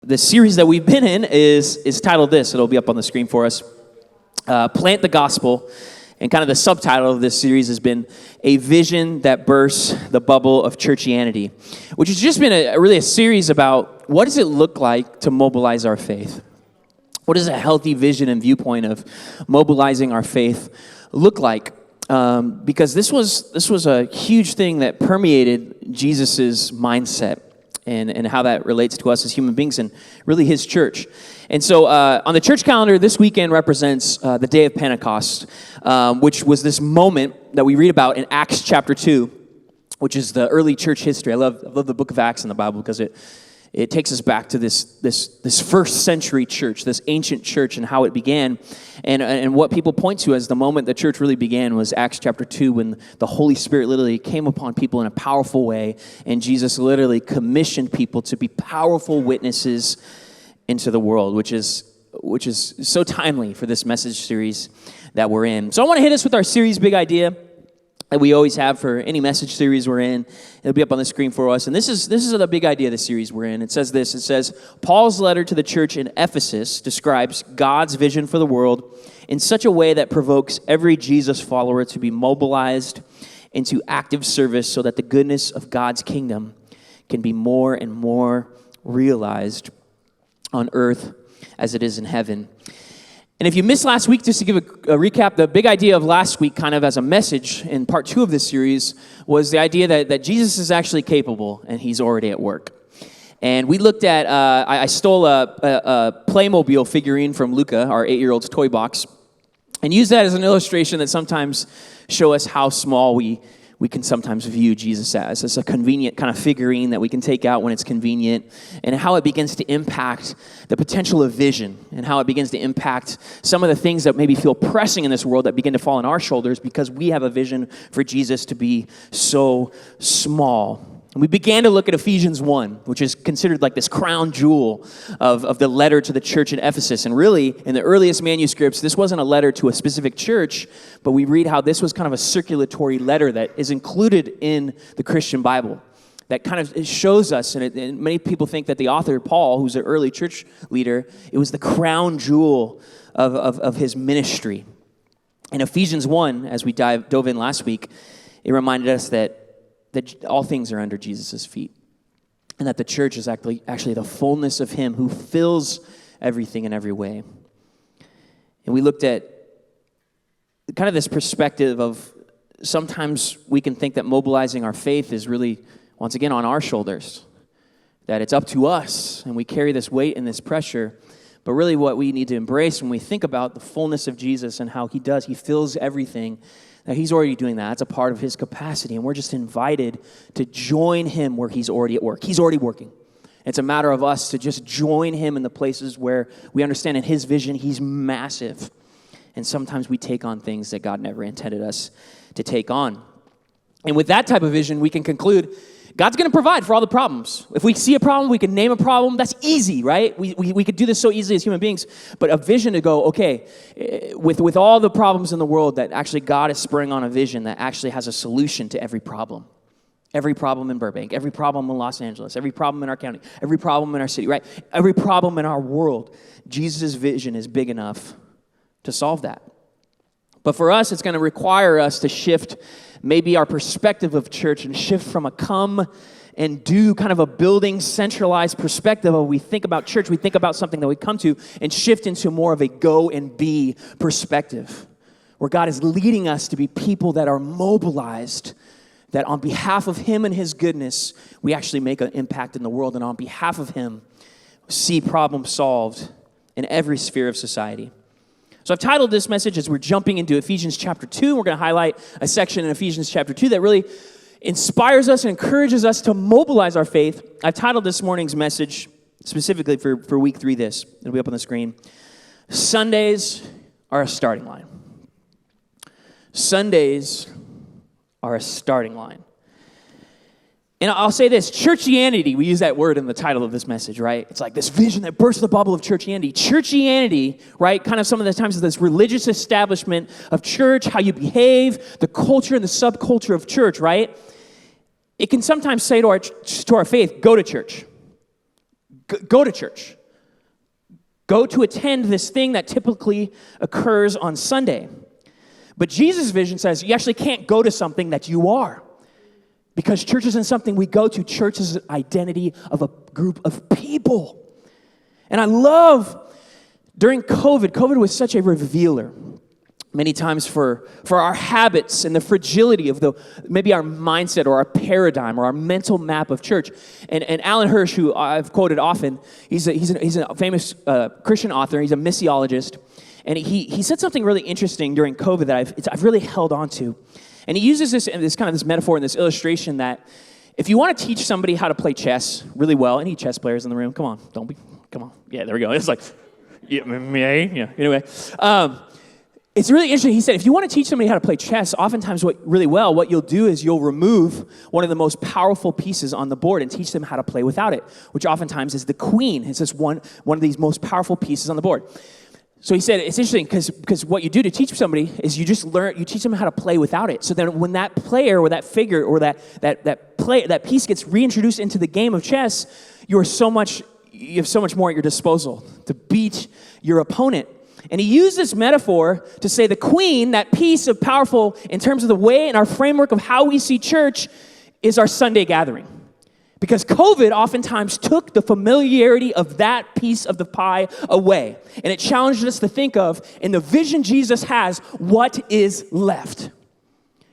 The series that we've been in is titled this. It'll be up on the screen for us. Plant the Gospel. And kind of the subtitle of this series has been A Vision That Bursts the Bubble of Churchianity, which has just been really a series about what does it look like to mobilize our faith? What does a healthy vision and viewpoint of mobilizing our faith look like? Because this was a huge thing that permeated Jesus's mindset. And how that relates to us as human beings and really his church. And so on the church calendar, this weekend represents the day of Pentecost, which was this moment that we read about in Acts chapter 2, which is the early church history. I love the book of Acts in the Bible because it takes us back to this first century church, this ancient church, and how it began. And what people point to as the moment the church really began was Acts chapter 2, when the Holy Spirit literally came upon people in a powerful way, and Jesus literally commissioned people to be powerful witnesses into the world, which is so timely for this message series that we're in. So I want to hit us with our series big idea that we always have for any message series we're in. It'll be up on the screen for us. And this is the big idea of the series we're in. It says this. It says, Paul's letter to the church in Ephesus describes God's vision for the world in such a way that provokes every Jesus follower to be mobilized into active service so that the goodness of God's kingdom can be more and more realized on earth as it is in heaven. And if you missed last week, just to give a recap, the big idea of last week, kind of as a message in part 2 of this series, was the idea that Jesus is actually capable and he's already at work. And we looked at, I stole a Playmobil figurine from Luca, our 8-year-old's toy box, and used that as an illustration that sometimes show us how small we can sometimes view Jesus as. It's a convenient kind of figurine that we can take out when it's convenient, and how it begins to impact the potential of vision, and how it begins to impact some of the things that maybe feel pressing in this world that begin to fall on our shoulders because we have a vision for Jesus to be so small. And we began to look at Ephesians 1, which is considered like this crown jewel of the letter to the church in Ephesus. And really, in the earliest manuscripts, this wasn't a letter to a specific church, but we read how this was kind of a circulatory letter that is included in the Christian Bible. That kind of shows us, and many people think that the author, Paul, who's an early church leader, it was the crown jewel of his ministry. In Ephesians 1, as we dove in last week, it reminded us that all things are under Jesus' feet, and that the church is actually the fullness of him who fills everything in every way. And we looked at kind of this perspective of sometimes we can think that mobilizing our faith is really, once again, on our shoulders, that it's up to us, and we carry this weight and this pressure. But really what we need to embrace when we think about the fullness of Jesus and how he fills everything, that he's already doing that. That's a part of his capacity, and we're just invited to join him where he's already at work. He's already working. It's a matter of us to just join him in the places where we understand in his vision he's massive. And sometimes we take on things that God never intended us to take on. And with that type of vision, we can conclude God's going to provide for all the problems. If we see a problem, we can name a problem. That's easy, right? We could do this so easily as human beings. But a vision to go, okay, with all the problems in the world, that actually God is spurring on a vision that actually has a solution to every problem. Every problem in Burbank, every problem in Los Angeles, every problem in our county, every problem in our city, right? Every problem in our world. Jesus' vision is big enough to solve that. But for us, it's going to require us to shift maybe our perspective of church and shift from a come and do kind of a building centralized perspective of we think about church, we think about something that we come to, and shift into more of a go and be perspective where God is leading us to be people that are mobilized, that on behalf of him and his goodness, we actually make an impact in the world, and on behalf of him, see problems solved in every sphere of society. So I've titled this message as we're jumping into Ephesians chapter 2. We're going to highlight a section in Ephesians chapter 2 that really inspires us and encourages us to mobilize our faith. I've titled this morning's message specifically for week 3 this. It'll be up on the screen. Sundays are a starting line. Sundays are a starting line. And I'll say this, churchianity, we use that word in the title of this message, right? It's like this vision that bursts the bubble of churchianity. Churchianity, right, kind of some of the times is this religious establishment of church, how you behave, the culture and the subculture of church, right? It can sometimes say to our faith, go to church. Go to church. Go to attend this thing that typically occurs on Sunday. But Jesus' vision says you actually can't go to something that you are. Because church isn't something we go to. Church is an identity of a group of people. And I love, during COVID was such a revealer many times for our habits and the fragility of maybe our mindset or our paradigm or our mental map of church. And Alan Hirsch, who I've quoted often, he's a famous Christian author. He's a missiologist. And he said something really interesting during COVID that I've really held on to. And he uses this metaphor and this illustration that if you want to teach somebody how to play chess really well, any chess players in the room, come on. Yeah, there we go. It's like, yeah. Anyway, it's really interesting. He said, if you want to teach somebody how to play chess, oftentimes what you'll do is you'll remove one of the most powerful pieces on the board and teach them how to play without it, which oftentimes is the queen. It's just one of these most powerful pieces on the board. So he said, it's interesting because what you do to teach somebody is you teach them how to play without it. So then when that player or that figure or that piece gets reintroduced into the game of chess, you have so much more at your disposal to beat your opponent. And he used this metaphor to say the queen, that piece of powerful in terms of the way and our framework of how we see church, is our Sunday gathering. Because COVID oftentimes took the familiarity of that piece of the pie away. And it challenged us to think of, in the vision Jesus has, what is left?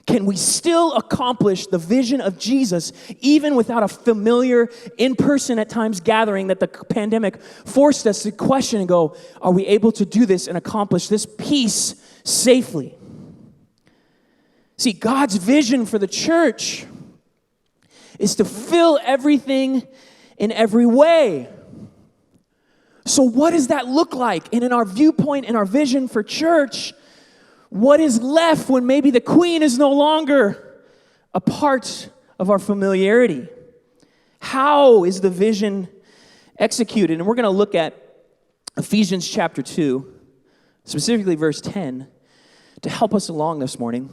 Can we still accomplish the vision of Jesus even without a familiar, in-person at times gathering that the pandemic forced us to question and go, are we able to do this and accomplish this piece safely? See, God's vision for the church is to fill everything in every way. So what does that look like? And in our viewpoint, in our vision for church, what is left when maybe the queen is no longer a part of our familiarity? How is the vision executed? And we're going to look at Ephesians chapter 2, specifically verse 10, to help us along this morning.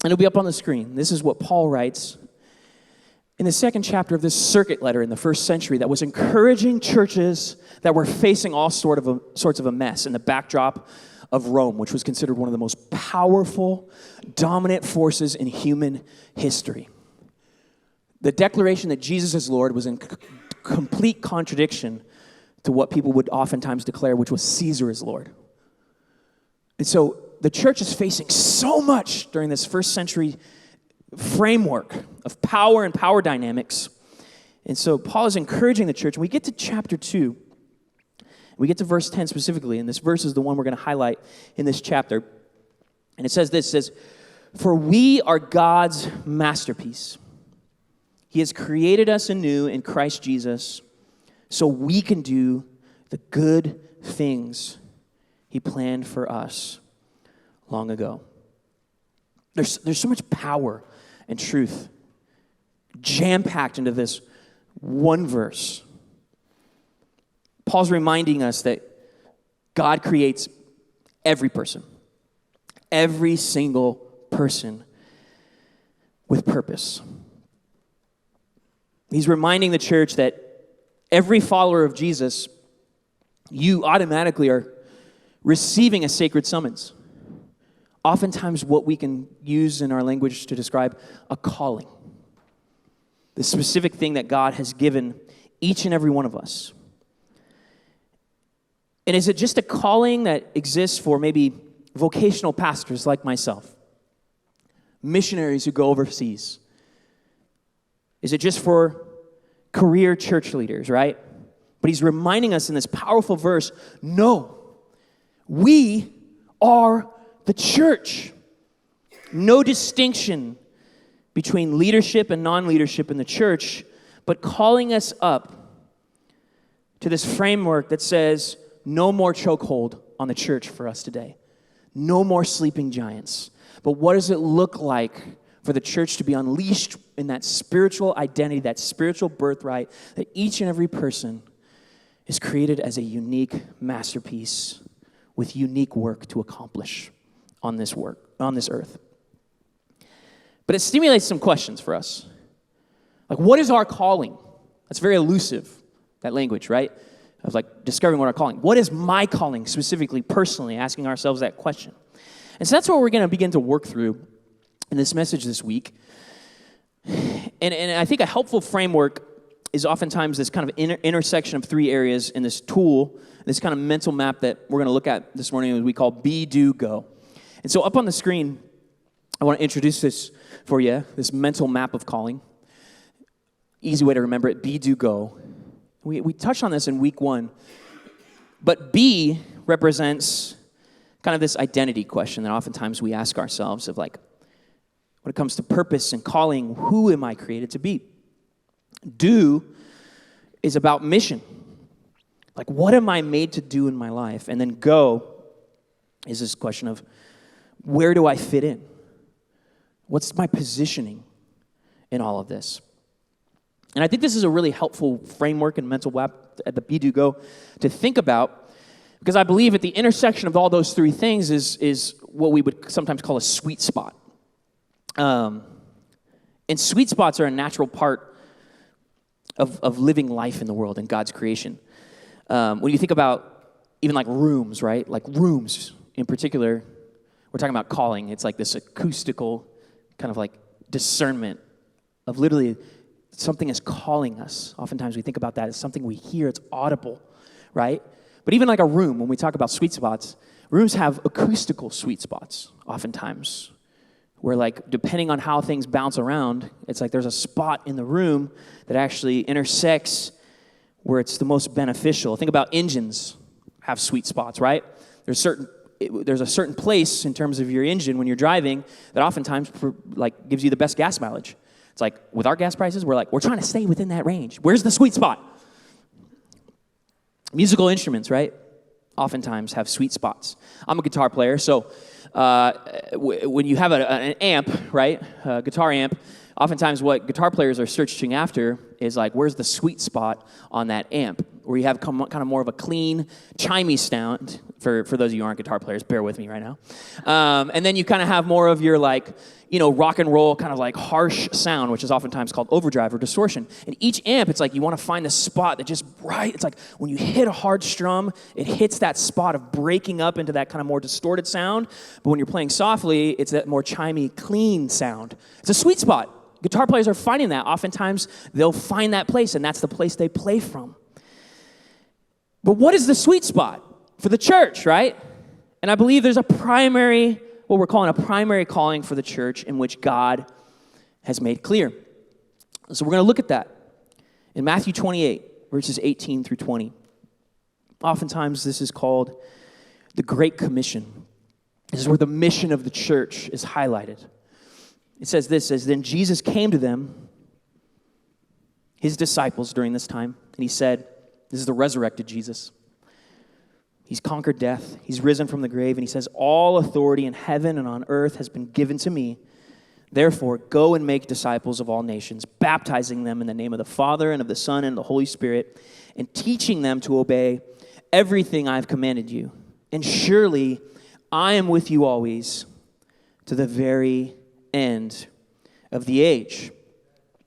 And it'll be up on the screen. This is what Paul writes in the second chapter of this circuit letter in the first century that was encouraging churches that were facing all sorts of a mess in the backdrop of Rome, which was considered one of the most powerful, dominant forces in human history. The declaration that Jesus is Lord was in complete contradiction to what people would oftentimes declare, which was Caesar is Lord. And so the church is facing so much during this first century framework of power and power dynamics. And so Paul is encouraging the church. And we get to chapter 2. We get to verse 10 specifically. And this verse is the one we're going to highlight in this chapter. And it says this, it says, "For we are God's masterpiece. He has created us anew in Christ Jesus so we can do the good things He planned for us long ago." There's so much power and truth jam-packed into this one verse. Paul's reminding us that God creates every person, every single person with purpose. He's reminding the church that every follower of Jesus, you automatically are receiving a sacred summons. Oftentimes what we can use in our language to describe a calling. The specific thing that God has given each and every one of us. And is it just a calling that exists for maybe vocational pastors like myself? Missionaries who go overseas? Is it just for career church leaders, right? But he's reminding us in this powerful verse, no, we are the church. No distinction between leadership and non-leadership in the church, but calling us up to this framework that says no more chokehold on the church for us today. No more sleeping giants. But what does it look like for the church to be unleashed in that spiritual identity, that spiritual birthright, that each and every person is created as a unique masterpiece with unique work to accomplish on this earth. But it stimulates some questions for us. Like, what is our calling? That's very elusive. that language, right? Of like discovering what our calling. What is my calling specifically, personally, asking ourselves that question. And so that's what we're going to begin to work through in this message this week. And I think a helpful framework is oftentimes this kind of intersection of three areas in this tool, this kind of mental map that we're going to look at this morning, we call Be, Do, Go. And so up on the screen, I want to introduce this for you, this mental map of calling. Easy way to remember it, Be, Do, Go. We touched on this in week 1, but B represents kind of this identity question that oftentimes we ask ourselves of like, when it comes to purpose and calling, who am I created to be? Do is about mission. Like, what am I made to do in my life? And then go is this question of, where do I fit in? What's my positioning in all of this? And I think this is a really helpful framework and mental map at the Be, Do, Go to think about, because I believe at the intersection of all those three things is what we would sometimes call a sweet spot. And sweet spots are a natural part of living life in the world and God's creation. When you think about even like rooms, right? Like rooms in particular, we're talking about calling. It's like this acoustical kind of like discernment of literally something is calling us. Oftentimes we think about that as something we hear, it's audible, right? But even like a room, when we talk about sweet spots, rooms have acoustical sweet spots oftentimes, where like depending on how things bounce around, it's like there's a spot in the room that actually intersects where it's the most beneficial. Think about engines have sweet spots, right? There's a certain place in terms of your engine when you're driving that oftentimes like gives you the best gas mileage. It's like with our gas prices, we're trying to stay within that range. Where's the sweet spot? Musical instruments, right? Oftentimes have sweet spots. I'm a guitar player, so when you have an amp, right, a guitar amp, oftentimes what guitar players are searching after is like, where's the sweet spot on that amp? Where you have kind of more of a clean, chimey sound. For those of you who aren't guitar players, bear with me right now. And then you kind of have more of your like, rock and roll kind of like harsh sound, which is oftentimes called overdrive or distortion. And each amp, it's like you want to find the spot that just right. It's like when you hit a hard strum, it hits that spot of breaking up into that kind of more distorted sound. But when you're playing softly, it's that more chimey, clean sound. It's a sweet spot. Guitar players are finding that. Oftentimes, they'll find that place, and that's the place they play from. But what is the sweet spot for the church, right? And I believe there's what we're calling a primary calling for the church in which God has made clear. So we're going to look at that in Matthew 28, verses 18 through 20. Oftentimes, this is called the Great Commission. This is where the mission of the church is highlighted. It says this, then Jesus came to them, his disciples during this time, and he said, this is the resurrected Jesus. He's conquered death. He's risen from the grave, and he says, all authority in heaven and on earth has been given to me. Therefore, go and make disciples of all nations, baptizing them in the name of the Father and of the Son and of the Holy Spirit, and teaching them to obey everything I've commanded you. And surely I am with you always to the very end of the age.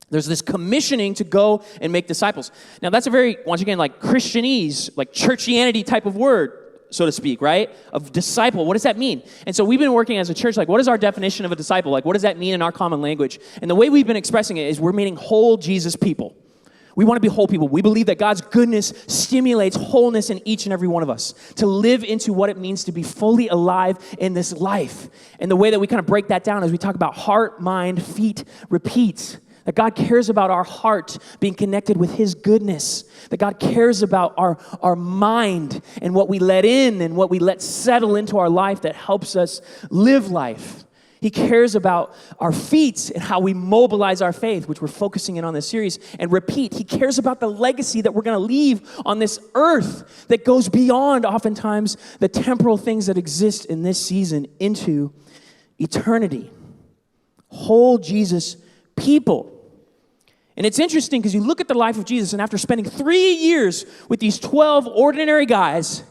There's this commissioning to go and make disciples. Now, that's a very, once again, like Christianese, like churchianity type of word, so to speak, right? Of disciple. What does that mean? And so we've been working as a church, like, what is our definition of a disciple? Like, what does that mean in our common language? And the way we've been expressing it is we're meaning whole Jesus people. We want to be whole people. We believe that God's goodness stimulates wholeness in each and every one of us to live into what it means to be fully alive in this life. And the way that we kind of break that down is we talk about heart, mind, feet, repeat. That God cares about our heart being connected with his goodness. That God cares about our mind and what we let in and what we let settle into our life that helps us live life. He cares about our feet and how we mobilize our faith, which we're focusing in on this series, and repeat. He cares about the legacy that we're going to leave on this earth that goes beyond oftentimes the temporal things that exist in this season into eternity. Whole Jesus people. And it's interesting because you look at the life of Jesus, and after spending 3 years with these 12 ordinary guys,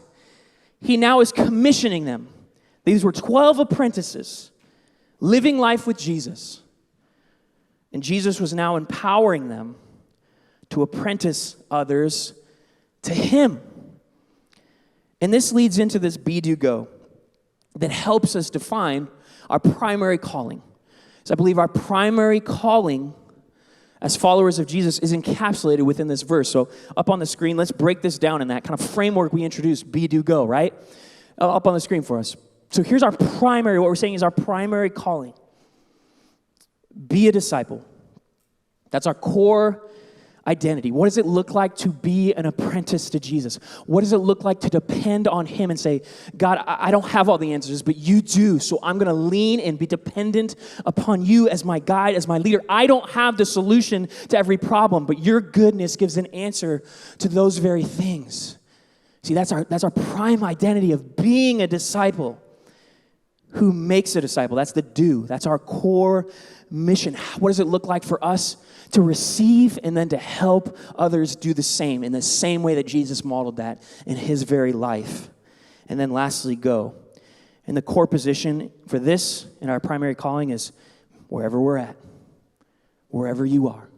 he now is commissioning them. These were 12 apprentices living life with Jesus. And Jesus was now empowering them to apprentice others to him. And this leads into this be, do, go that helps us define our primary calling. So I believe our primary calling as followers of Jesus is encapsulated within this verse. So up on the screen, let's break this down in that kind of framework we introduced, be, do, go, right? Up on the screen for us. So here's our primary, what we're saying is our primary calling. Be a disciple. That's our core identity. What does it look like to be an apprentice to Jesus? What does it look like to depend on him and say, God, I don't have all the answers, but you do. So I'm going to lean and be dependent upon you as my guide, as my leader. I don't have the solution to every problem, but your goodness gives an answer to those very things. See, that's our prime identity of being a disciple. Who makes a disciple? That's the do. That's our core mission. What does it look like for us to receive and then to help others do the same in the same way that Jesus modeled that in his very life? And then lastly, go. And the core position for this in our primary calling is wherever we're at, wherever you are.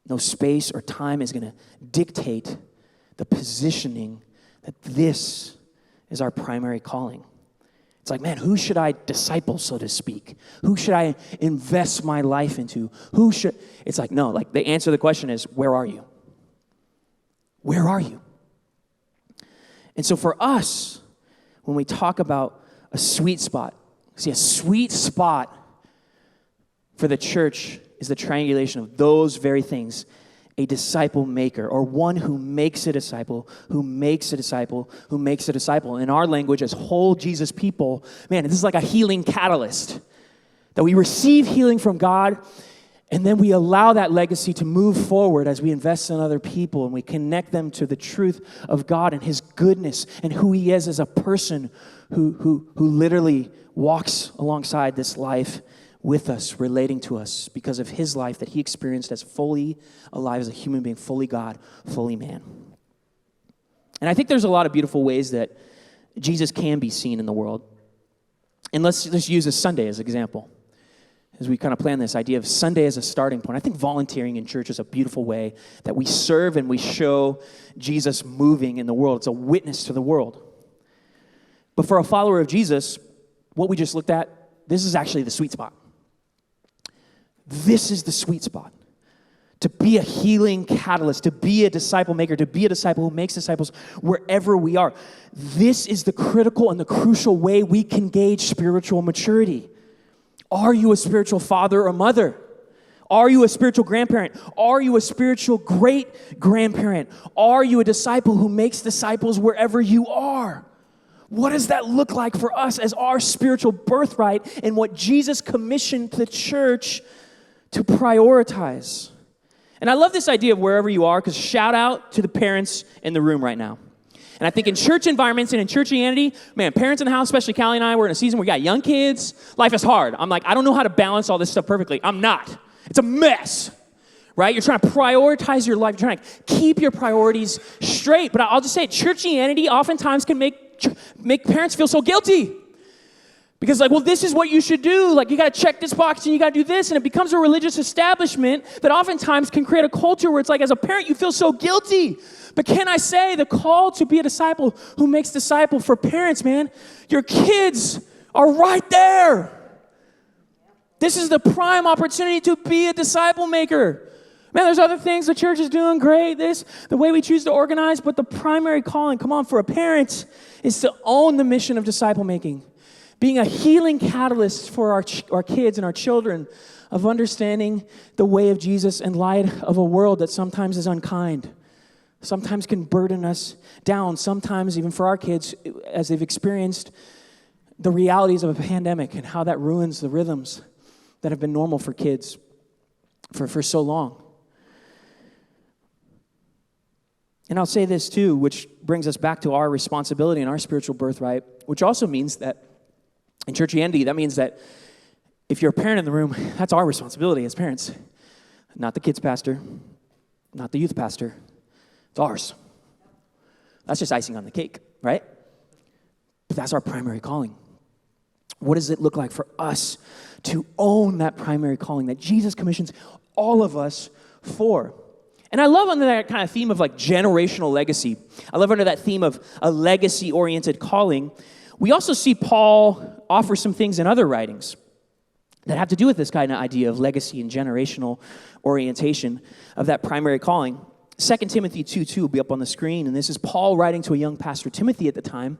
No space or time is going to dictate the positioning that this is our primary calling. It's like, man, who should I disciple, so to speak? Who should I invest my life into? It's like, no, like the answer to the question is, where are you? Where are you? And so for us, when we talk about a sweet spot, see, a sweet spot for the church is the triangulation of those very things. A disciple maker, or one who makes a disciple, who makes a disciple, who makes a disciple. In our language, as whole Jesus people, man, this is like a healing catalyst. That we receive healing from God, and then we allow that legacy to move forward as we invest in other people, and we connect them to the truth of God and his goodness, and who he is as a person who literally walks alongside this life with us, relating to us because of his life that he experienced as fully alive as a human being, fully God, fully man. And I think there's a lot of beautiful ways that Jesus can be seen in the world. And let's just use this Sunday as an example. As we kind of plan this idea of Sunday as a starting point, I think volunteering in church is a beautiful way that we serve and we show Jesus moving in the world. It's a witness to the world. But for a follower of Jesus, what we just looked at, this is actually the sweet spot. This is the sweet spot. To be a healing catalyst, to be a disciple maker, to be a disciple who makes disciples wherever we are. This is the critical and the crucial way we can gauge spiritual maturity. Are you a spiritual father or mother? Are you a spiritual grandparent? Are you a spiritual great-grandparent? Are you a disciple who makes disciples wherever you are? What does that look like for us as our spiritual birthright and what Jesus commissioned the church to prioritize? And I love this idea of wherever you are, because shout out to the parents in the room right now. And I think in church environments and in churchianity, man, parents in the house, especially Callie and I, we're in a season where we got young kids. Life is hard. I'm like, I don't know how to balance all this stuff perfectly. I'm not. It's a mess, right? You're trying to prioritize your life. You're trying to keep your priorities straight. But I'll just say, churchianity oftentimes can make parents feel so guilty. Because like, well, this is what you should do. Like, you got to check this box and you got to do this. And it becomes a religious establishment that oftentimes can create a culture where it's like, as a parent, you feel so guilty. But can I say the call to be a disciple who makes disciple for parents, man, your kids are right there. This is the prime opportunity to be a disciple maker. Man, there's other things the church is doing great, the way we choose to organize, but the primary calling, come on, for a parent is to own the mission of disciple making. Being a healing catalyst for our kids and our children of understanding the way of Jesus in light of a world that sometimes is unkind, sometimes can burden us down, sometimes even for our kids as they've experienced the realities of a pandemic and how that ruins the rhythms that have been normal for kids for so long. And I'll say this too, which brings us back to our responsibility and our spiritual birthright, which also means that in churchianity, that means that if you're a parent in the room, that's our responsibility as parents. Not the kids' pastor, not the youth pastor. It's ours. That's just icing on the cake, right? But that's our primary calling. What does it look like for us to own that primary calling that Jesus commissions all of us for? And I love under that kind of theme of like generational legacy. I love under that theme of a legacy-oriented calling. We also see Paul offer some things in other writings that have to do with this kind of idea of legacy and generational orientation of that primary calling. 2 Timothy 2:2 will be up on the screen, and this is Paul writing to a young pastor, Timothy at the time,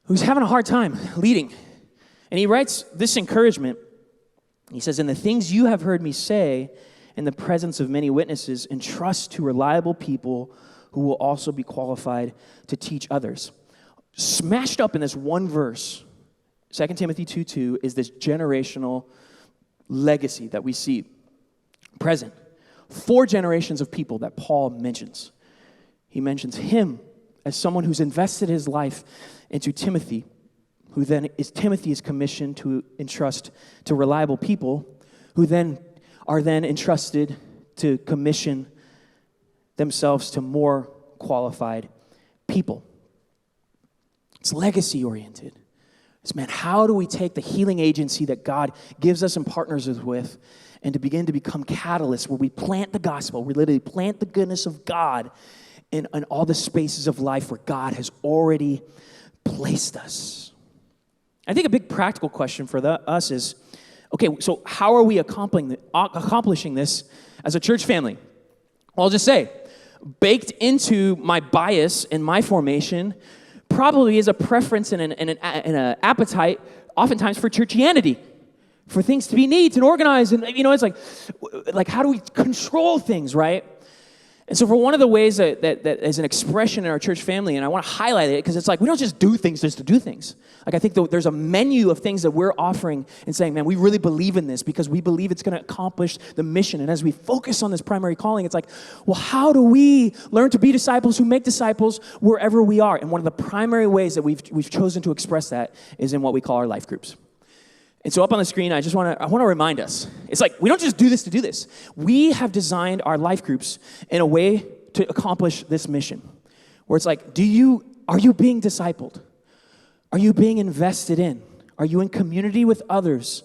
who's having a hard time leading. And he writes this encouragement. He says, "In the things you have heard me say in the presence of many witnesses, entrust to reliable people who will also be qualified to teach others." Smashed up in this one verse, 2 Timothy 2:2, is this generational legacy that we see present. 4 generations of people that Paul mentions. He mentions him as someone who's invested his life into Timothy, who then is Timothy is commissioned to entrust to reliable people, who then are then entrusted to commission themselves to more qualified people. It's legacy-oriented. It's, man, how do we take the healing agency that God gives us and partners us with and to begin to become catalysts where we plant the gospel, we literally plant the goodness of God in all the spaces of life where God has already placed us. I think a big practical question for us is, okay, so how are we accomplishing this as a church family? Well, I'll just say, baked into my bias and my formation probably is a preference and an appetite oftentimes for churchianity, for things to be neat and organized. And, it's like how do we control things, right? And so for one of the ways that is an expression in our church family, and I want to highlight it because it's like we don't just do things just to do things. Like I think there's a menu of things that we're offering and saying, man, we really believe in this because we believe it's going to accomplish the mission. And as we focus on this primary calling, it's like, well, how do we learn to be disciples who make disciples wherever we are? And one of the primary ways that we've chosen to express that is in what we call our life groups. And so up on the screen, I want to remind us. It's like, we don't just do this to do this. We have designed our life groups in a way to accomplish this mission. Where it's like, are you being discipled? Are you being invested in? Are you in community with others?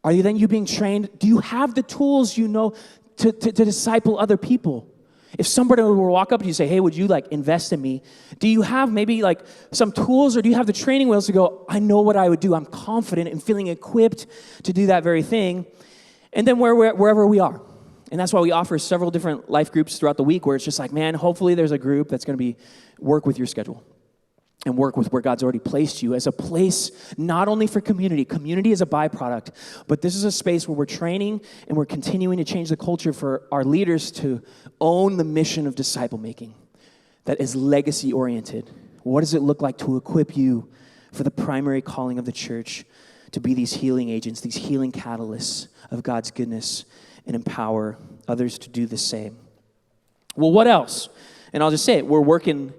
Are you being trained? Do you have the tools to disciple other people? If somebody will walk up to you and say, hey, would you invest in me? Do you have maybe some tools, or do you have the training wheels to go, I know what I would do. I'm confident and feeling equipped to do that very thing. And then wherever we are. And that's why we offer several different life groups throughout the week where it's just like, man, hopefully there's a group that's going to work with your schedule and work with where God's already placed you as a place not only for community. Community is a byproduct, but this is a space where we're training and we're continuing to change the culture for our leaders to own the mission of disciple making that is legacy oriented. What does it look like to equip you for the primary calling of the church to be these healing agents, these healing catalysts of God's goodness, and empower others to do the same? Well, what else? And I'll just say it, we're working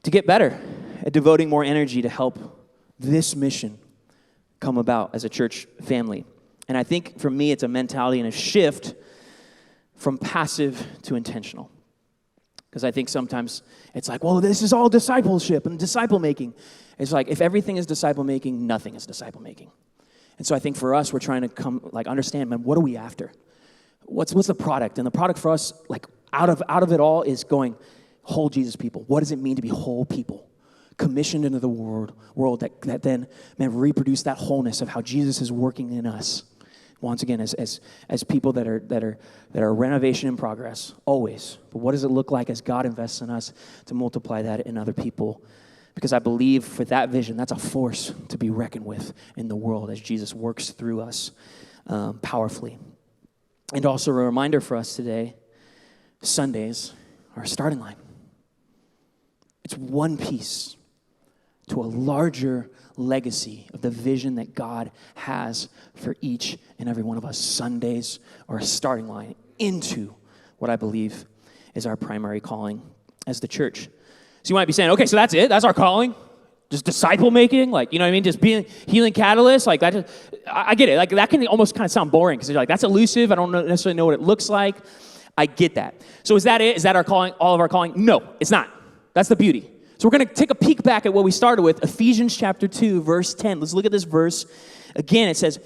to get better at devoting more energy to help this mission come about as a church family. And I think for me, it's a mentality and a shift from passive to intentional. Because I think sometimes it's like, well, this is all discipleship and disciple making. It's like, if everything is disciple making, nothing is disciple making. And so I think for us, we're trying to understand, man, what are we after? What's the product? And the product for us, out of it all, is going, whole Jesus people. What does it mean to be whole people? Commissioned into the world that then, man, reproduce that wholeness of how Jesus is working in us. Once again, as people that are renovation in progress, always. But what does it look like as God invests in us to multiply that in other people? Because I believe for that vision, that's a force to be reckoned with in the world as Jesus works through us powerfully. And also a reminder for us today, Sundays are a starting line. It's one piece to a larger legacy of the vision that God has for each and every one of us. Sundays are a starting line into what I believe is our primary calling as the church. So you might be saying, okay, so that's it? That's our calling? Just disciple making? You know what I mean? Just being healing catalyst? I get it. That can almost kind of sound boring because you're like, that's elusive. I don't necessarily know what it looks like. I get that. So is that it? Is that our calling, all of our calling? No, it's not. That's the beauty. So we're going to take a peek back at what we started with, Ephesians chapter 2, verse 10. Let's look at this verse. Again, it says,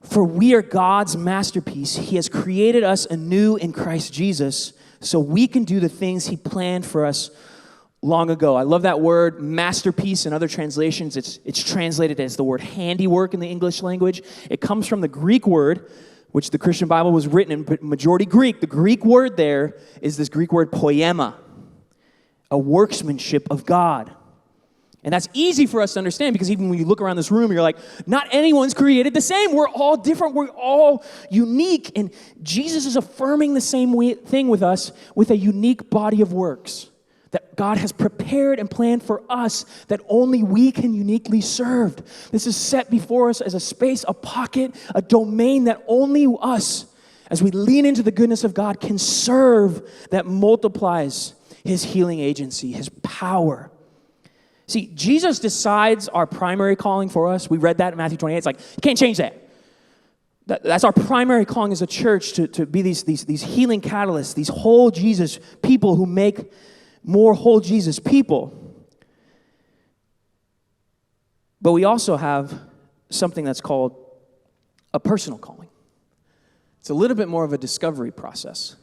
for we are God's masterpiece. He has created us anew in Christ Jesus so we can do the things he planned for us long ago. I love that word, masterpiece. In other translations, it's translated as the word handiwork in the English language. It comes from the Greek word, which the Christian Bible was written in, but majority Greek. The Greek word there is this Greek word poema, a workmanship of God. And that's easy for us to understand because even when you look around this room, you're like, not anyone's created the same. We're all different. We're all unique. And Jesus is affirming the same thing with us with a unique body of works that God has prepared and planned for us that only we can uniquely serve. This is set before us as a space, a pocket, a domain that only us, as we lean into the goodness of God, can serve, that multiplies his healing agency, his power. See, Jesus decides our primary calling for us. We read that in Matthew 28. It's like, you can't change that. That's our primary calling as a church, to be these healing catalysts, these whole Jesus people who make more whole Jesus people. But we also have something that's called a personal calling. It's a little bit more of a discovery process.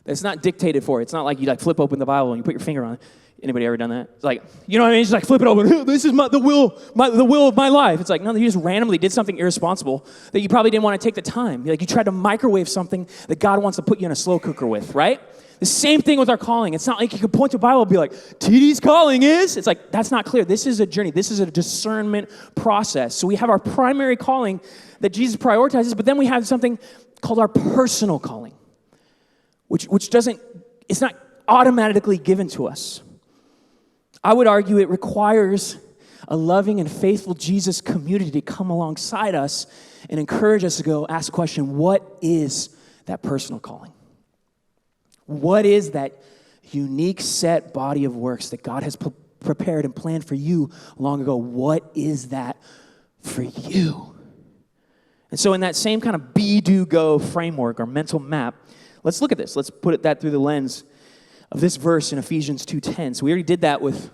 It's not dictated for. It's not like you flip open the Bible and you put your finger on it. Anybody ever done that? It's like, you know what I mean? Just flip it open. This is the will of my life. It's like, no, you just randomly did something irresponsible that you probably didn't want to take the time. You tried to microwave something that God wants to put you in a slow cooker with, right? The same thing with our calling. It's not like you can point to the Bible and be like, TD's calling is. It's like, that's not clear. This is a journey. This is a discernment process. So we have our primary calling that Jesus prioritizes, but then we have something called our personal calling, which doesn't, it's not automatically given to us. I would argue it requires a loving and faithful Jesus community to come alongside us and encourage us to go ask the question, what is that personal calling? What is that unique set body of works that God has prepared and planned for you long ago? What is that for you? And so in that same kind of be, do, go framework or mental map, let's look at this. Let's put that through the lens of this verse in Ephesians 2:10. So we already did that with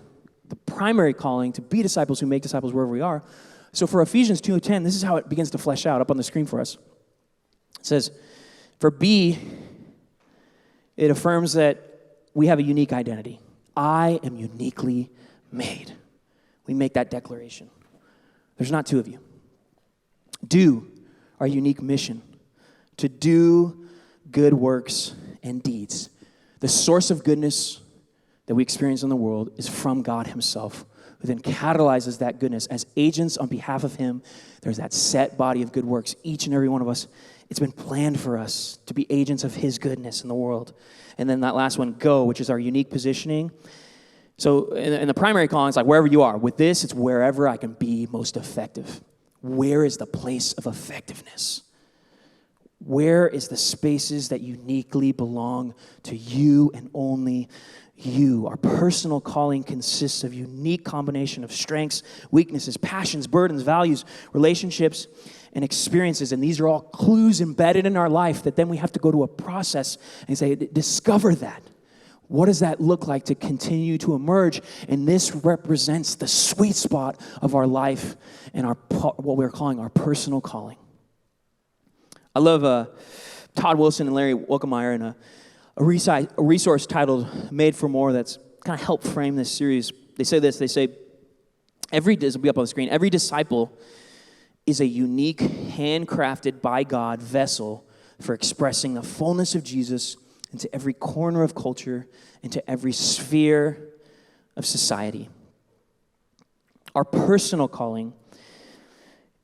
the primary calling to be disciples who make disciples wherever we are. So for Ephesians 2:10, this is how it begins to flesh out up on the screen for us. It says, for B, it affirms that we have a unique identity. I am uniquely made. We make that declaration. There's not two of you. Do, our unique mission, to do good works and deeds. The source of goodness that we experience in the world is from God himself, who then catalyzes that goodness. As agents on behalf of him, there's that set body of good works. Each and every one of us, it's been planned for us to be agents of his goodness in the world. And then that last one, go, which is our unique positioning. So in the primary calling, it's like wherever you are. With this, it's wherever I can be most effective. Where is the place of effectiveness? Where is the spaces that uniquely belong to you and only you? Our personal calling consists of a unique combination of strengths, weaknesses, passions, burdens, values, relationships, and experiences. And these are all clues embedded in our life that then we have to go to a process and say, discover that. What does that look like to continue to emerge? And this represents the sweet spot of our life and what we're calling our personal calling. I love Todd Wilson and Larry Welkemeyer in a resource titled Made for More that's kind of helped frame this series. They say this, this will be up on the screen, every disciple is a unique, handcrafted by God vessel for expressing the fullness of Jesus into every corner of culture, into every sphere of society. Our personal calling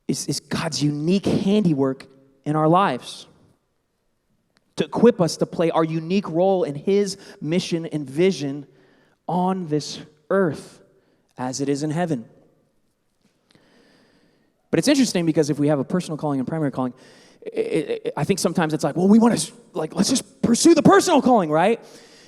is God's unique handiwork in our lives to equip us to play our unique role in his mission and vision on this earth as it is in heaven. But it's interesting because if we have a personal calling and primary calling, I think sometimes it's like, well, we want to, let's just pursue the personal calling, right?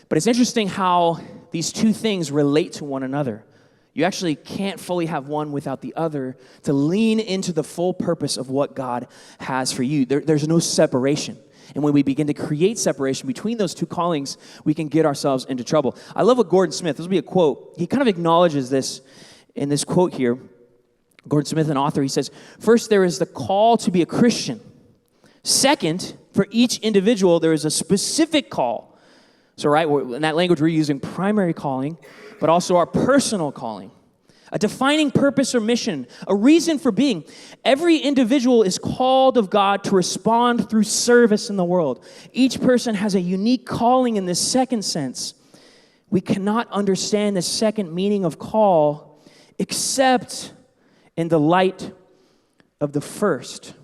But it's interesting how these two things relate to one another. You actually can't fully have one without the other to lean into the full purpose of what God has for you. There's no separation. And when we begin to create separation between those two callings, we can get ourselves into trouble. I love what Gordon Smith, this will be a quote. He kind of acknowledges this in this quote here. Gordon Smith, an author, he says, first, there is the call to be a Christian. Second, for each individual, there is a specific call So, right, in that language, we're using primary calling, but also our personal calling. A defining purpose or mission, a reason for being. Every individual is called of God to respond through service in the world. Each person has a unique calling in this second sense. We cannot understand the second meaning of call except in the light of the first.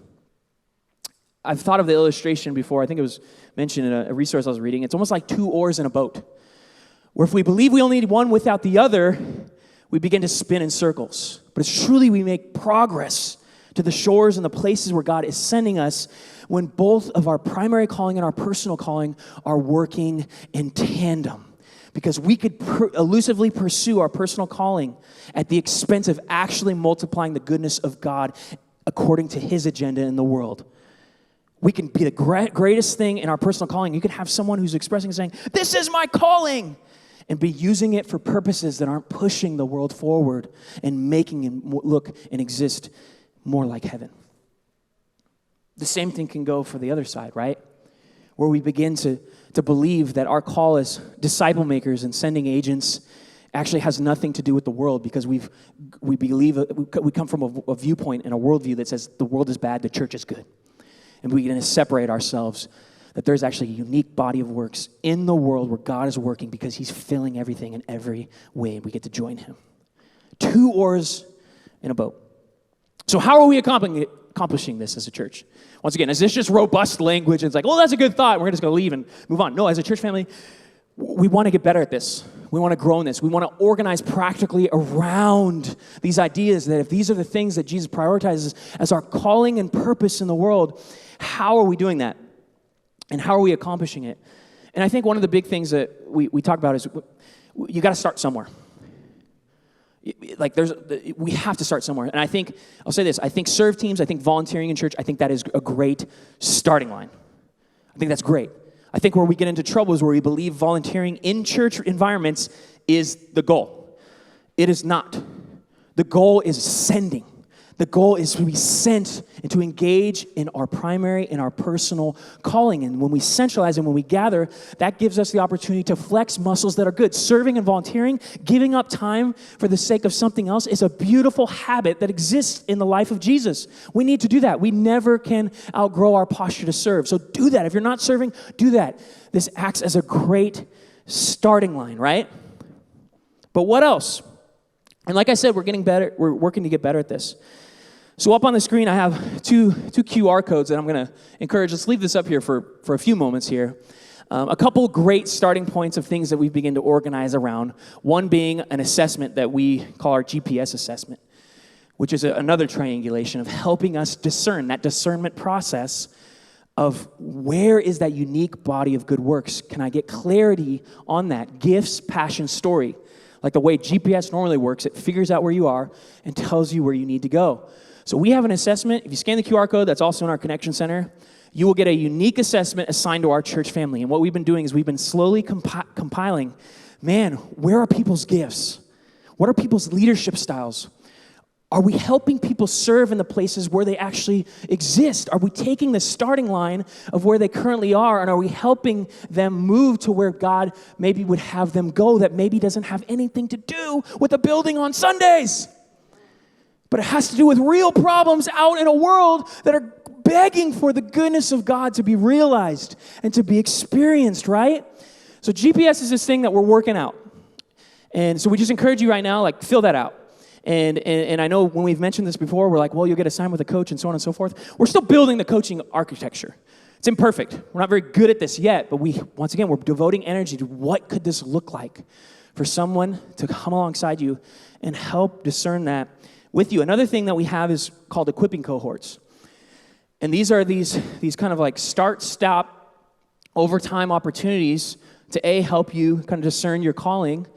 I've thought of the illustration before. I think it was mentioned in a resource I was reading. It's almost like two oars in a boat, where if we believe we only need one without the other, we begin to spin in circles. But it's truly we make progress to the shores and the places where God is sending us when both of our primary calling and our personal calling are working in tandem. Because we could elusively pursue our personal calling at the expense of actually multiplying the goodness of God according to His agenda in the world. We can be the greatest thing in our personal calling. You can have someone who's expressing and saying, "This is my calling," and be using it for purposes that aren't pushing the world forward and making it look and exist more like heaven. The same thing can go for the other side, right? Where we begin to believe that our call as disciple makers and sending agents actually has nothing to do with the world, because we believe we come from a viewpoint and a worldview that says the world is bad, the church is good. And we begin to separate ourselves, that there's actually a unique body of works in the world where God is working because He's filling everything in every way, and we get to join Him. Two oars in a boat. So how are we accomplishing this as a church? Once again, is this just robust language? It's like, oh, that's a good thought. We're just going to leave and move on. No, as a church family, we want to get better at this. We want to grow in this. We want to organize practically around these ideas that if these are the things that Jesus prioritizes as our calling and purpose in the world, how are we doing that? And how are we accomplishing it? And I think one of the big things that we talk about is you got to start somewhere. Like we have to start somewhere. And I think, I'll say this, I think serve teams, I think volunteering in church, I think that is a great starting line. I think that's great. I think where we get into trouble is where we believe volunteering in church environments is the goal. It is not. The goal is sending. The goal is to be sent and to engage in our primary and our personal calling. And when we centralize and when we gather, that gives us the opportunity to flex muscles that are good. Serving and volunteering, giving up time for the sake of something else is a beautiful habit that exists in the life of Jesus. We need to do that. We never can outgrow our posture to serve. So do that. If you're not serving, do that. This acts as a great starting line, right? But what else? And like I said, we're getting better. We're working to get better at this. So up on the screen, I have two QR codes that I'm going to encourage. Let's leave this up here for a few moments here. A couple great starting points of things that we begin to organize around. One being an assessment that we call our GPS assessment, which is another triangulation of helping us discern, that discernment process of where is that unique body of good works. Can I get clarity on that? Gifts, passion, story. Like the way GPS normally works, it figures out where you are and tells you where you need to go. So we have an assessment. If you scan the QR code, that's also in our Connection Center, you will get a unique assessment assigned to our church family. And what we've been doing is we've been slowly compiling, where are people's gifts? What are people's leadership styles? Are we helping people serve in the places where they actually exist? Are we taking the starting line of where they currently are, and are we helping them move to where God maybe would have them go that maybe doesn't have anything to do with the building on Sundays? But it has to do with real problems out in a world that are begging for the goodness of God to be realized and to be experienced, right? So GPS is this thing that we're working out. And so we just encourage you right now, fill that out. And I know when we've mentioned this before, we're like, well, you'll get assigned with a coach and so on and so forth. We're still building the coaching architecture. It's imperfect. We're not very good at this yet, but once again, we're devoting energy to what could this look like for someone to come alongside you and help discern that with you. Another thing that we have is called equipping cohorts. And these are these kind of like start, stop, overtime opportunities to help you kind of discern your calling,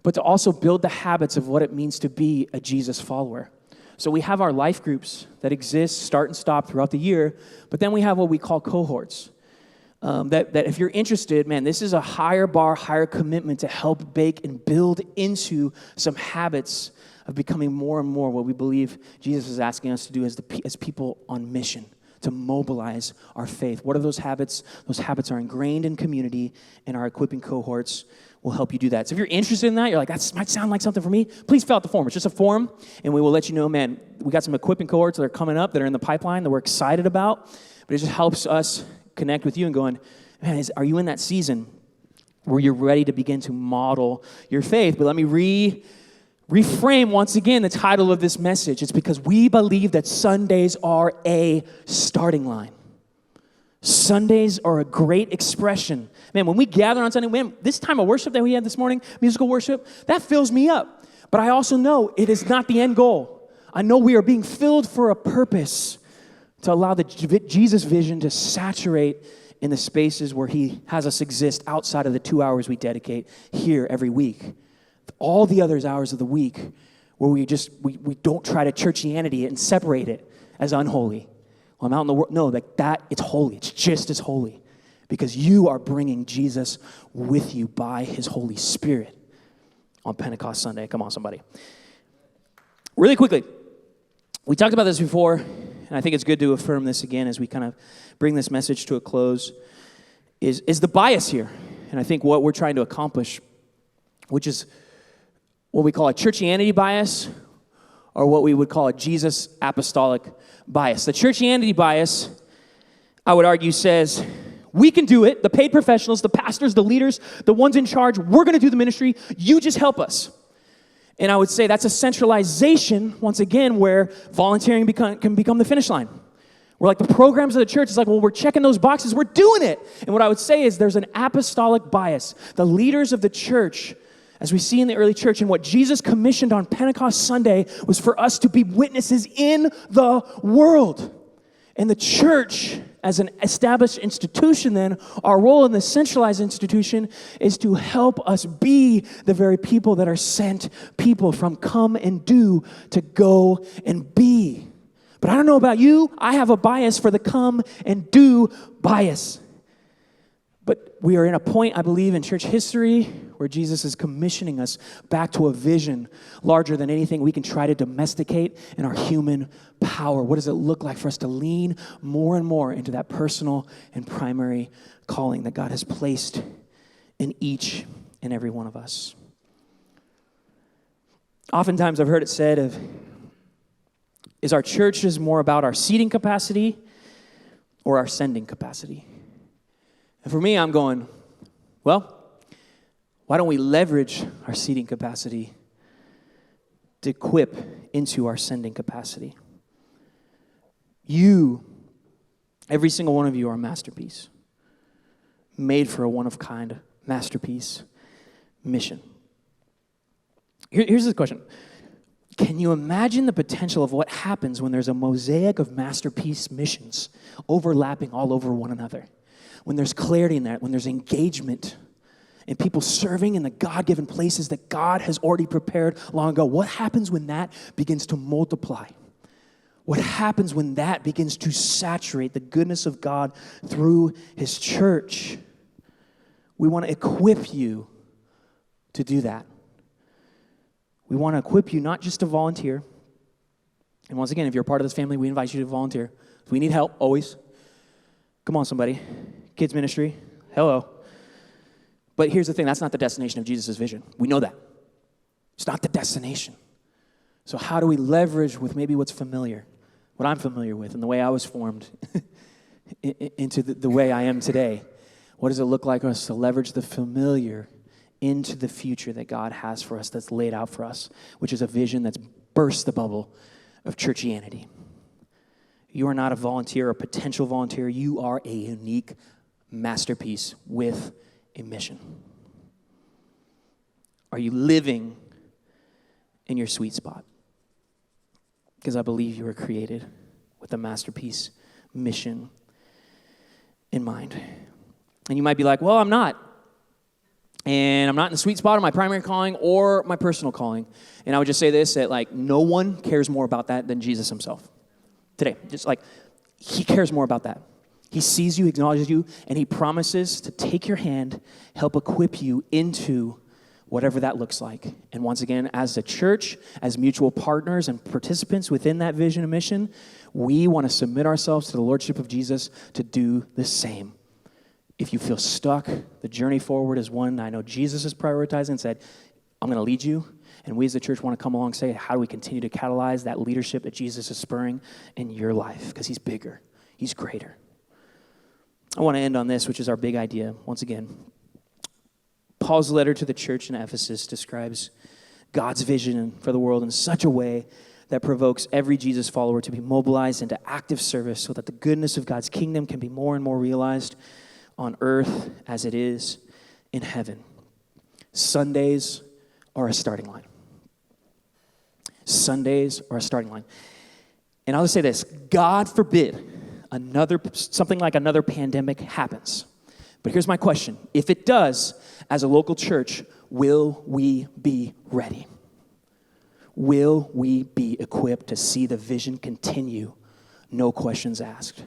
but to also build the habits of what it means to be a Jesus follower. So we have our life groups that exist, start and stop throughout the year, but then we have what we call cohorts. That if you're interested, this is a higher bar, higher commitment to help bake and build into some habits of becoming more and more what we believe Jesus is asking us to do as people on mission. to mobilize our faith. What are those habits? Those habits are ingrained in community, and our equipping cohorts will help you do that. So if you're interested in that, you're like, that might sound like something for me, please fill out the form. It's just a form, and we will let you know, man, we got some equipping cohorts that are coming up that are in the pipeline that we're excited about, but it just helps us connect with you and going, man, are you in that season where you're ready to begin to model your faith? But let me reframe once again the title of this message. It's because we believe that Sundays are a starting line. Sundays are a great expression. Man, when we gather on Sunday, man, this time of worship that we had this morning, musical worship, that fills me up. But I also know it is not the end goal. I know we are being filled for a purpose to allow the Jesus vision to saturate in the spaces where he has us exist outside of the 2 hours we dedicate here every week. All the other hours of the week where we don't try to churchianity it and separate it as unholy. Well, I'm out in the world. No, it's holy. It's just as holy because you are bringing Jesus with you by his Holy Spirit on Pentecost Sunday. Come on, somebody. Really quickly, we talked about this before, and I think it's good to affirm this again as we kind of bring this message to a close, is the bias here. And I think what we're trying to accomplish, which is what we call a churchianity bias, or what we would call a Jesus apostolic bias. The churchianity bias, I would argue, says, we can do it, the paid professionals, the pastors, the leaders, the ones in charge, we're going to do the ministry, you just help us. And I would say that's a centralization, once again, where volunteering can become the finish line. We're like the programs of the church, it's like, well, we're checking those boxes, we're doing it. And what I would say is there's an apostolic bias. The leaders of the church, as we see in the early church, and what Jesus commissioned on Pentecost Sunday was for us to be witnesses in the world. And the church, as an established institution then, our role in the centralized institution is to help us be the very people that are sent people from come and do to go and be. But I don't know about you, I have a bias for the come and do bias. But we are in a point, I believe, in church history where Jesus is commissioning us back to a vision larger than anything we can try to domesticate in our human power. What does it look like for us to lean more and more into that personal and primary calling that God has placed in each and every one of us? Oftentimes I've heard it said is our churches more about our seating capacity or our sending capacity? And for me, I'm going, well, why don't we leverage our seating capacity to equip into our sending capacity? You, every single one of you are a masterpiece, made for a one-of-kind masterpiece mission. Here's the question. Can you imagine the potential of what happens when there's a mosaic of masterpiece missions overlapping all over one another? When there's clarity in that, when there's engagement, and people serving in the God-given places that God has already prepared long ago. What happens when that begins to multiply? What happens when that begins to saturate the goodness of God through his church? We want to equip you to do that. We want to equip you not just to volunteer. And once again, if you're a part of this family, we invite you to volunteer. If we need help, always. Come on, somebody. Kids ministry, hello. But here's the thing, that's not the destination of Jesus' vision. We know that. It's not the destination. So how do we leverage with maybe what's familiar, what I'm familiar with, and the way I was formed into the way I am today? What does it look like for us to leverage the familiar into the future that God has for us, that's laid out for us, which is a vision that's burst the bubble of churchianity? You are not a volunteer or potential volunteer. You are a unique masterpiece with a mission. Are you living in your sweet spot? Because I believe you were created with a masterpiece mission in mind. And you might be like, well, I'm not. And I'm not in the sweet spot of my primary calling or my personal calling. And I would just say this, that like no one cares more about that than Jesus himself. Today, just like he cares more about that. He sees you, acknowledges you, and he promises to take your hand, help equip you into whatever that looks like. And once again, as a church, as mutual partners and participants within that vision and mission, we want to submit ourselves to the lordship of Jesus to do the same. If you feel stuck, the journey forward is one I know Jesus is prioritizing and said, I'm going to lead you. And we as a church want to come along and say, how do we continue to catalyze that leadership that Jesus is spurring in your life? Because he's bigger. He's greater. I want to end on this, which is our big idea. Once again, Paul's letter to the church in Ephesus describes God's vision for the world in such a way that provokes every Jesus follower to be mobilized into active service so that the goodness of God's kingdom can be more and more realized on earth as it is in heaven. Sundays are a starting line. Sundays are a starting line. And I'll just say this, God forbid something like another pandemic happens. But here's my question. If it does, as a local church, will we be ready? Will we be equipped to see the vision continue, no questions asked?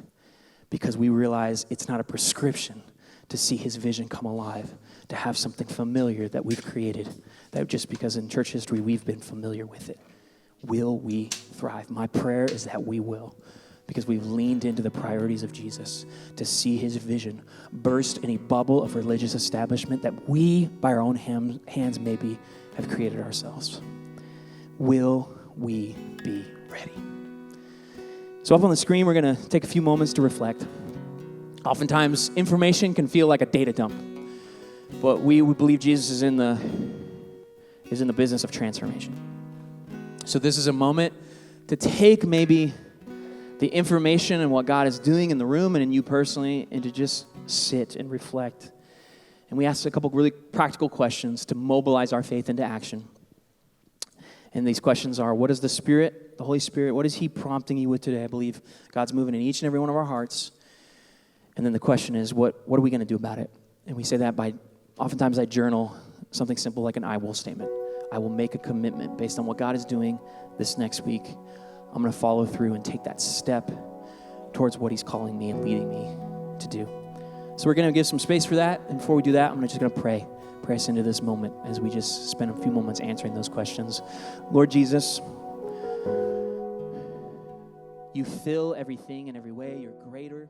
Because we realize it's not a prescription to see his vision come alive, to have something familiar that we've created, that just because in church history we've been familiar with it. Will we thrive? My prayer is that we will, because we've leaned into the priorities of Jesus to see his vision burst in a bubble of religious establishment that we, by our own hands maybe, have created ourselves. Will we be ready? So up on the screen, we're going to take a few moments to reflect. Oftentimes, information can feel like a data dump, but we believe Jesus is in the business of transformation. So this is a moment to take maybe the information and what God is doing in the room and in you personally, and to just sit and reflect. And we ask a couple really practical questions to mobilize our faith into action. And these questions are, what is the Spirit, the Holy Spirit, what is he prompting you with today? I believe God's moving in each and every one of our hearts. And then the question is, what are we going to do about it? And we say that by, oftentimes I journal something simple like an I will statement. I will make a commitment based on what God is doing this next week. I'm going to follow through and take that step towards what he's calling me and leading me to do. So we're going to give some space for that. And before we do that, I'm just going to pray us into this moment as we just spend a few moments answering those questions. Lord Jesus, you fill everything in every way. You're greater.